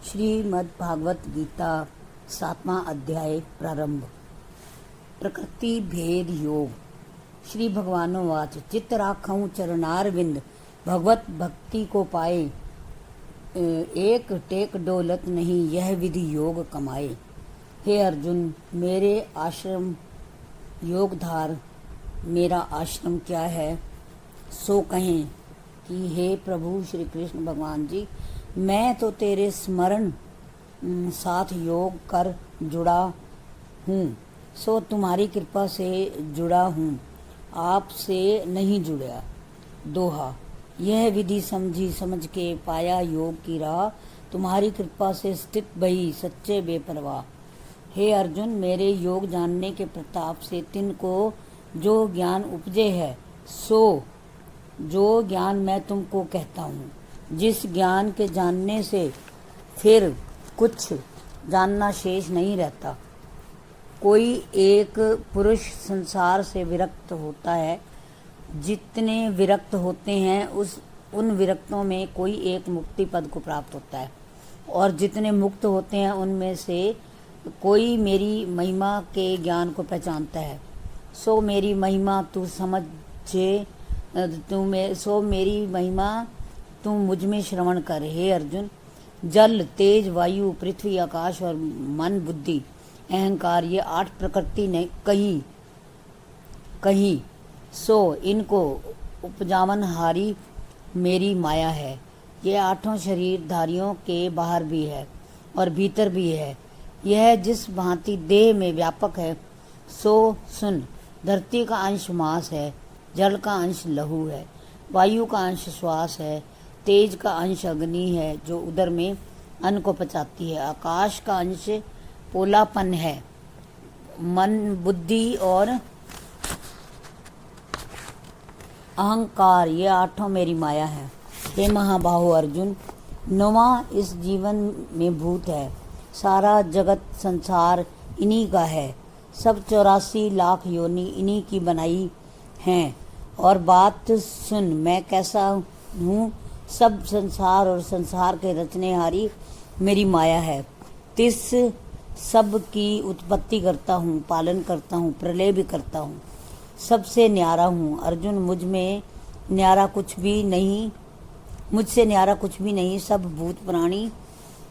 श्रीमद् भागवत गीता 7वां अध्याय प्रारंभ। प्रकृति भेद योग। श्री भगवानोवाच चित्त राखऊं चरणारविंद भगवत भक्ति को पाए। एक टेक डोलत नहीं यह विधि योग कमाए। हे अर्जुन, मेरे आश्रम योगधार मेरा आश्रम क्या है सो कहें कि हे प्रभु श्री कृष्ण भगवान जी, मैं तो तेरे स्मरण साथ योग कर जुड़ा हूँ, सो तुम्हारी कृपा से जुड़ा हूँ, आपसे नहीं जुड़ा। दोहा। यह विधि समझी समझ के पाया योग की राह, तुम्हारी कृपा से स्थित भई सच्चे बेपरवाह। हे अर्जुन, मेरे योग जानने के प्रताप से तिनको जो ज्ञान उपजे है, सो जो ज्ञान मैं तुमको कहता हूँ। जिस ज्ञान के जानने से फिर कुछ जानना शेष नहीं रहता। कोई एक पुरुष संसार से विरक्त होता है, जितने विरक्त होते हैं उन विरक्तों में कोई एक मुक्ति पद को प्राप्त होता है, और जितने मुक्त होते हैं उनमें से कोई मेरी महिमा के ज्ञान को पहचानता है। सो मेरी महिमा तू समझे, सो मेरी महिमा तू मुझ में श्रवण कर। हे अर्जुन, जल तेज वायु पृथ्वी आकाश और मन बुद्धि अहंकार, ये 8 प्रकृति ने कही सो इनको उपजावन हारी मेरी माया है। ये 8 शरीरधारियों के बाहर भी है और भीतर भी है। यह जिस भांति देह में व्यापक है सो सुन। धरती का अंश मांस है, जल का अंश लहू है, वायु का अंश श्वास है, तेज का अंश अग्नि है जो उदर में अन्न को पचाती है, आकाश का अंश पोलापन है, मन बुद्धि और अहंकार, ये 8 मेरी माया है। हे महाबाहो अर्जुन, 9वां इस जीवन में भूत है, सारा जगत संसार इन्हीं का है, सब 84 लाख योनि इन्हीं की बनाई हैं। और बात सुन, मैं कैसा हूँ, सब संसार और संसार के रचनेहारी मेरी माया है। तिस सब की उत्पत्ति करता हूँ, पालन करता हूँ, प्रलय भी करता हूँ, सबसे न्यारा हूँ। अर्जुन, मुझसे न्यारा कुछ भी नहीं, सब भूत प्राणी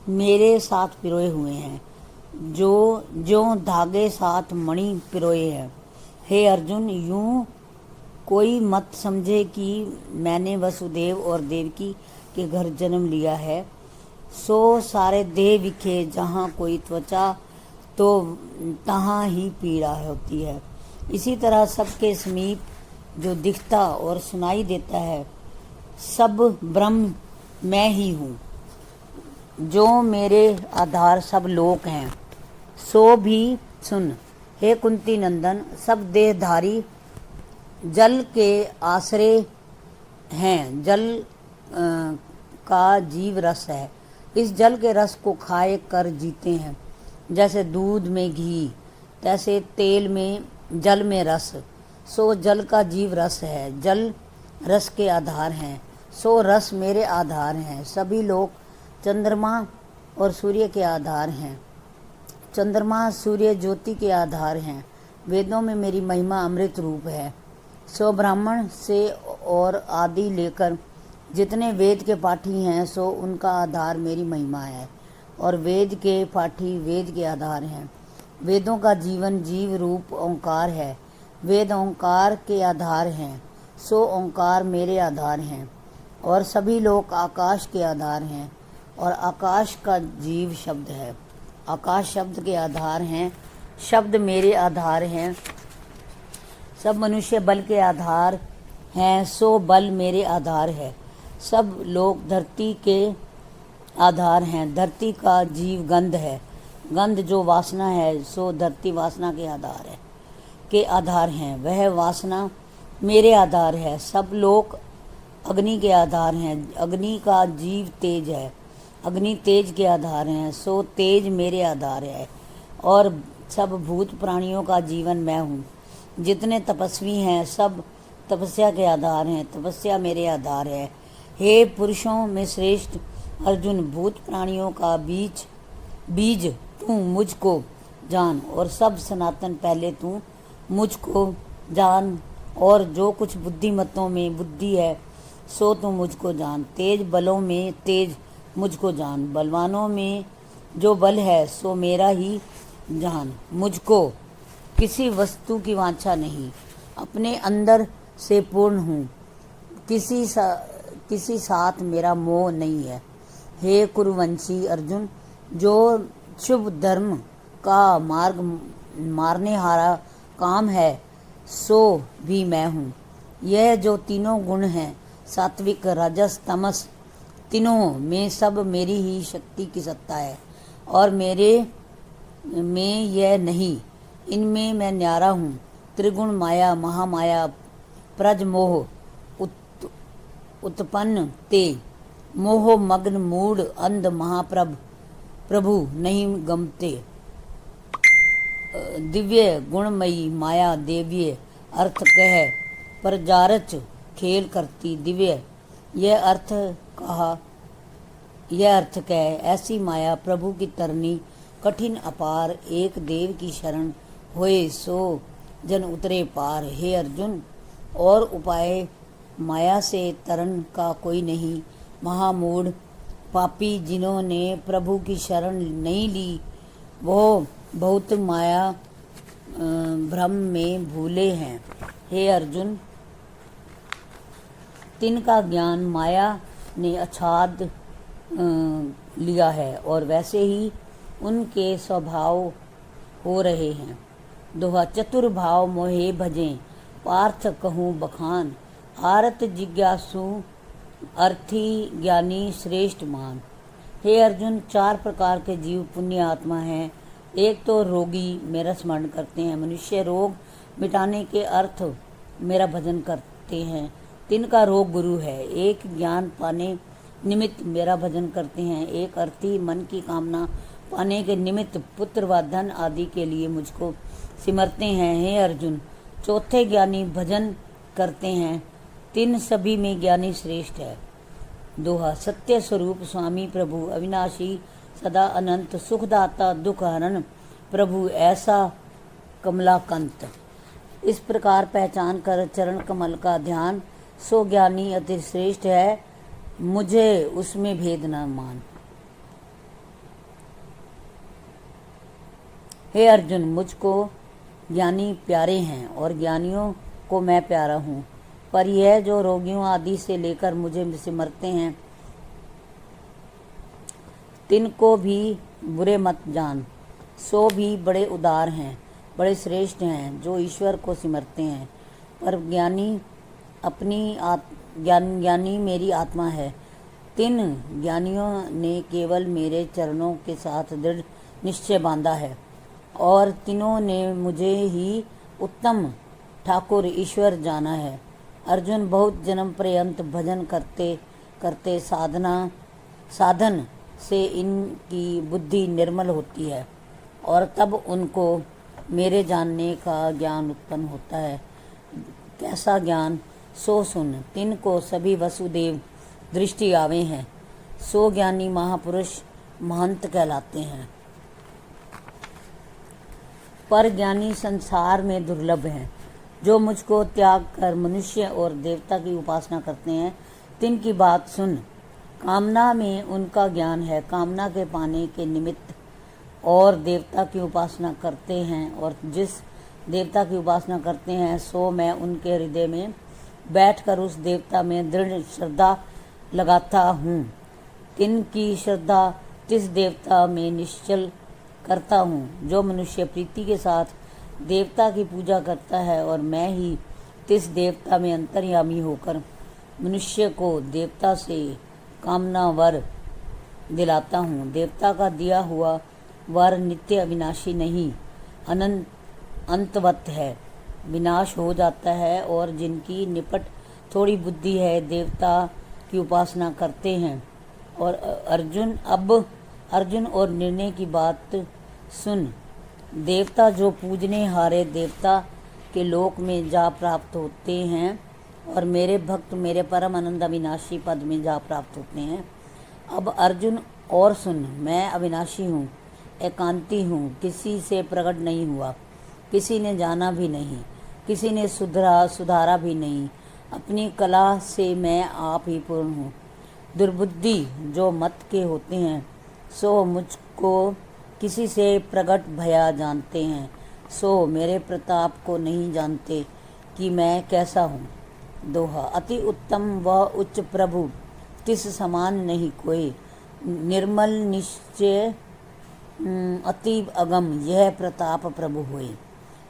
मेरे साथ पिरोए हुए हैं, जो धागे साथ मणि पिरोए हैं। हे अर्जुन, यूं कोई मत समझे कि मैंने वसुदेव और देवकी के घर जन्म लिया है। सो सारे देह विखे, जहाँ कोई त्वचा तो तहाँ ही पीड़ा होती है। इसी तरह सबके समीप जो दिखता और सुनाई देता है, सब ब्रह्म मैं ही हूँ, जो मेरे आधार सब लोक हैं। सो भी सुन। हे कुंती नंदन, सब देहधारी जल के आश्रय हैं, जल का जीव रस है। इस जल के रस को खाए कर जीते हैं। जैसे दूध में घी, तैसे तेल में जल में रस। सो जल का जीव रस है, जल रस के आधार हैं, सो रस मेरे आधार हैं। सभी लोग चंद्रमा और सूर्य के आधार हैं, चंद्रमा सूर्य ज्योति के आधार हैं। वेदों में मेरी महिमा अमृत रूप है। सो ब्राह्मण से और आदि लेकर जितने वेद के पाठी हैं, सो उनका आधार मेरी महिमा है, और वेद के पाठी वेद के आधार हैं। वेदों का जीवन जीव रूप ओंकार है, वेद ओंकार के आधार हैं, सो ओंकार मेरे आधार हैं। और सभी लोग आकाश के आधार हैं, और आकाश का जीव शब्द है, आकाश शब्द के आधार हैं, शब्द मेरे आधार हैं। सब मनुष्य बल के आधार हैं, सो बल मेरे आधार है। सब लोग धरती के आधार हैं, धरती का जीव गंध है, गंध जो वासना है, सो धरती वासना के आधार हैं, वह वासना मेरे आधार है। सब लोग अग्नि के आधार हैं, अग्नि का जीव तेज है, अग्नि तेज के आधार हैं, सो तेज मेरे आधार है। और सब भूत प्राणियों का जीवन मैं हूँ। जितने तपस्वी हैं सब तपस्या के आधार हैं, तपस्या मेरे आधार है। हे पुरुषों में श्रेष्ठ, अर्जुन, भूत प्राणियों का बीज तू मुझको जान, और सब सनातन पहले तू मुझको जान, और जो कुछ बुद्धिमतों में बुद्धि है सो तू मुझको जान। तेज बलों में तेज मुझको जान, बलवानों में जो बल है सो मेरा ही जान। मुझको किसी वस्तु की वांछा नहीं, अपने अंदर से पूर्ण हूँ, किसी साथ मेरा मोह नहीं है। हे कुरुवंशी अर्जुन, जो शुभ धर्म का मार्ग मारने हारा काम है सो भी मैं हूँ। यह जो तीनों गुण हैं, सात्विक राजस तमस, तीनों में सब मेरी ही शक्ति की सत्ता है, और मेरे में यह नहीं, इनमें मैं न्यारा हूँ। त्रिगुण माया महामाया प्रज मोह उत्पन्न ते, मोह मग्न मूढ़ अंध प्रभु नहीं गमते। दिव्य गुणमयी माया देव्य अर्थ कह प्रजारच खेल करती दिव्य, यह अर्थ कह ऐसी माया प्रभु की तरनी कठिन अपार, एक देव की शरण होए सो जन उतरे पार। हे अर्जुन, और उपाय माया से तरन का कोई नहीं। महामूढ़ पापी जिन्होंने प्रभु की शरण नहीं ली, वो बहुत माया भ्रम में भूले हैं। हे अर्जुन, तिनका ज्ञान माया ने आच्छाद लिया है, और वैसे ही उनके स्वभाव हो रहे हैं। दोहा, चतुर भाव मोहे भजें, पार्थ कहूँ बखान, आरत जिज्ञासु अर्थी ज्ञानी श्रेष्ठ मान। हे अर्जुन, चार प्रकार के जीव पुण्य आत्मा हैं। एक तो रोगी मेरा स्मरण करते हैं, मनुष्य रोग मिटाने के अर्थ मेरा भजन करते हैं, तिनका रोग गुरु है। एक ज्ञान पाने निमित्त मेरा भजन करते हैं, एक अर्थी मन की कामना पाने के निमित्त पुत्र व धन आदि के लिए मुझको सिमरते हैं। हे अर्जुन, चौथे ज्ञानी भजन करते हैं, तीन सभी में ज्ञानी श्रेष्ठ है। दोहा, सत्य स्वरूप स्वामी प्रभु अविनाशी सदा अनंत, सुखदाता दुख हरण प्रभु ऐसा कमलाकांत। इस प्रकार पहचान कर चरण कमल का ध्यान, सो ज्ञानी अति श्रेष्ठ है, मुझे उसमें भेद न मान। हे अर्जुन, मुझको ज्ञानी प्यारे हैं और ज्ञानियों को मैं प्यारा हूँ, पर यह जो रोगियों आदि से लेकर मुझे सिमरते हैं, तिनको भी बुरे मत जान। सो भी बड़े उदार हैं, बड़े श्रेष्ठ हैं जो ईश्वर को सिमरते हैं। पर ज्ञानी मेरी आत्मा है। तीन ज्ञानियों ने केवल मेरे चरणों के साथ दृढ़ निश्चय बांधा है, और तीनों ने मुझे ही उत्तम ठाकुर ईश्वर जाना है। अर्जुन, बहुत जन्म पर्यंत भजन करते करते साधन से इनकी बुद्धि निर्मल होती है, और तब उनको मेरे जानने का ज्ञान उत्पन्न होता है। कैसा ज्ञान, सो सुन, तिनको सभी वसुदेव दृष्टि आवे हैं, सो ज्ञानी महापुरुष महंत कहलाते हैं। पर ज्ञानी संसार में दुर्लभ हैं। जो मुझको त्याग कर मनुष्य और देवता की उपासना करते हैं, तिनकी बात सुन। कामना में उनका ज्ञान है, कामना के पाने के निमित्त और देवता की उपासना करते हैं, और जिस देवता की उपासना करते हैं सो मैं उनके हृदय में बैठकर उस देवता में दृढ़ श्रद्धा लगाता हूँ। तिनकी श्रद्धा तिस देवता में निश्चल करता हूँ। जो मनुष्य प्रीति के साथ देवता की पूजा करता है, और मैं ही तिस देवता में अंतर्यामी होकर मनुष्य को देवता से कामना वर दिलाता हूँ। देवता का दिया हुआ वर नित्य अविनाशी नहीं, अंतवत है, विनाश हो जाता है। और जिनकी निपट थोड़ी बुद्धि है, देवता की उपासना करते हैं। और अर्जुन और निर्णय की बात सुन। देवता जो पूजने हारे देवता के लोक में जा प्राप्त होते हैं, और मेरे भक्त मेरे परम आनंद अविनाशी पद में जा प्राप्त होते हैं। अब अर्जुन और सुन, मैं अविनाशी हूँ, एकांती हूँ, किसी से प्रकट नहीं हुआ, किसी ने जाना भी नहीं, किसी ने सुधारा भी नहीं। अपनी कला से मैं आप ही पूर्ण हूँ। दुर्बुद्धि जो मत के होते हैं सो मुझको किसी से प्रकट भया जानते हैं, सो मेरे प्रताप को नहीं जानते कि मैं कैसा हूँ। दोहा। अति उत्तम व उच्च प्रभु तिस समान नहीं कोई, निर्मल निश्चय अति अगम यह प्रताप प्रभु होए।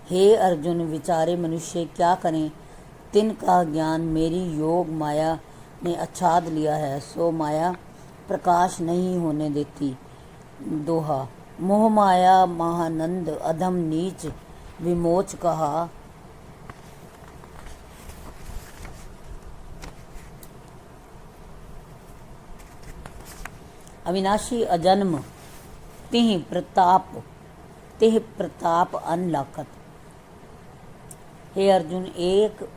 हे अर्जुन, विचारे मनुष्य क्या करें, तिनका ज्ञान मेरी योग माया ने आच्छाद लिया है, सो माया प्रकाश नहीं होने देती। दोहा। मोह माया महानंद अधम नीच विमोच कहा, अविनाशी अजन्म तिह प्रताप अनलाकत। हे अर्जुन, एक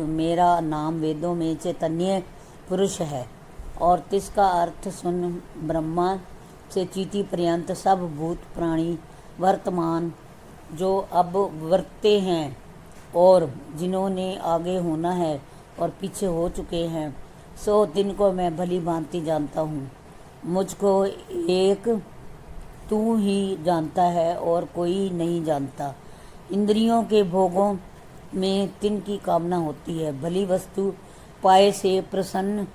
मेरा नाम वेदों में चैतन्य पुरुष है और तिसका अर्थ सुन। ब्रह्मा से चींटी पर्यंत सब भूत प्राणी वर्तमान जो अब वर्ते हैं और जिन्होंने आगे होना है और पीछे हो चुके हैं, सो तिनको मैं भली भांति जानता हूँ। मुझको एक तू ही जानता है और कोई नहीं जानता। इंद्रियों के भोगों में तिन की कामना होती है, भली वस्तु पाए से प्रसन्न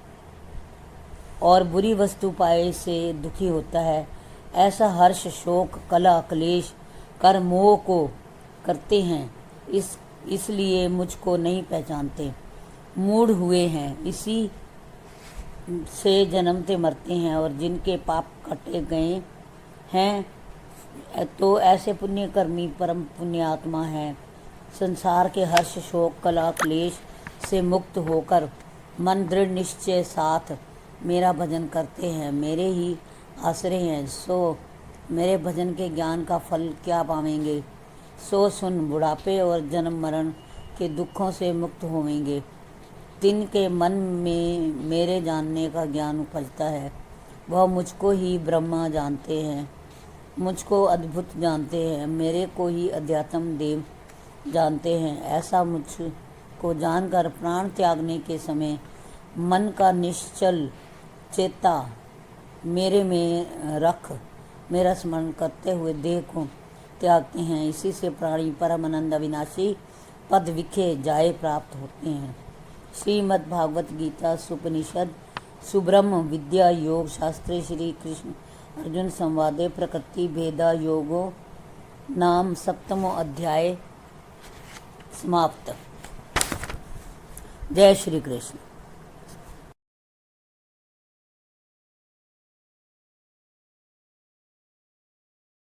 और बुरी वस्तु पाए से दुखी होता है। ऐसा हर्ष शोक कला क्लेश कर मोह को करते हैं, इसलिए मुझको नहीं पहचानते। मूढ़ हुए हैं, इसी से जन्मते मरते हैं और जिनके पाप कटे गए हैं तो ऐसे पुण्यकर्मी परम पुण्यात्मा हैं। संसार के हर्ष शोक कला क्लेश से मुक्त होकर मन दृढ़ निश्चय साथ मेरा भजन करते हैं, मेरे ही आश्रय हैं, सो मेरे भजन के ज्ञान का फल क्या पावेंगे। सो सुन, बुढ़ापे और जन्म मरण के दुखों से मुक्त होवेंगे। तिनके मन में मेरे जानने का ज्ञान उपजता है, वह मुझको ही ब्रह्मा जानते हैं, मुझको अद्भुत जानते हैं, मेरे को ही अध्यात्म देव जानते हैं। ऐसा मुझको जानकर प्राण त्यागने के समय मन का निश्चल चेता मेरे में रख मेरा स्मरण करते हुए देह को त्यागते हैं। इसी से प्राणी परमानंद अविनाशी पद विखे जाए प्राप्त होते हैं। श्रीमद् भागवत गीता सुपनिषद सुब्रह्म विद्या योग शास्त्रे श्री कृष्ण अर्जुन संवादे प्रकृति भेदा योगो नाम सप्तमो अध्याय समाप्त। जय श्री कृष्ण।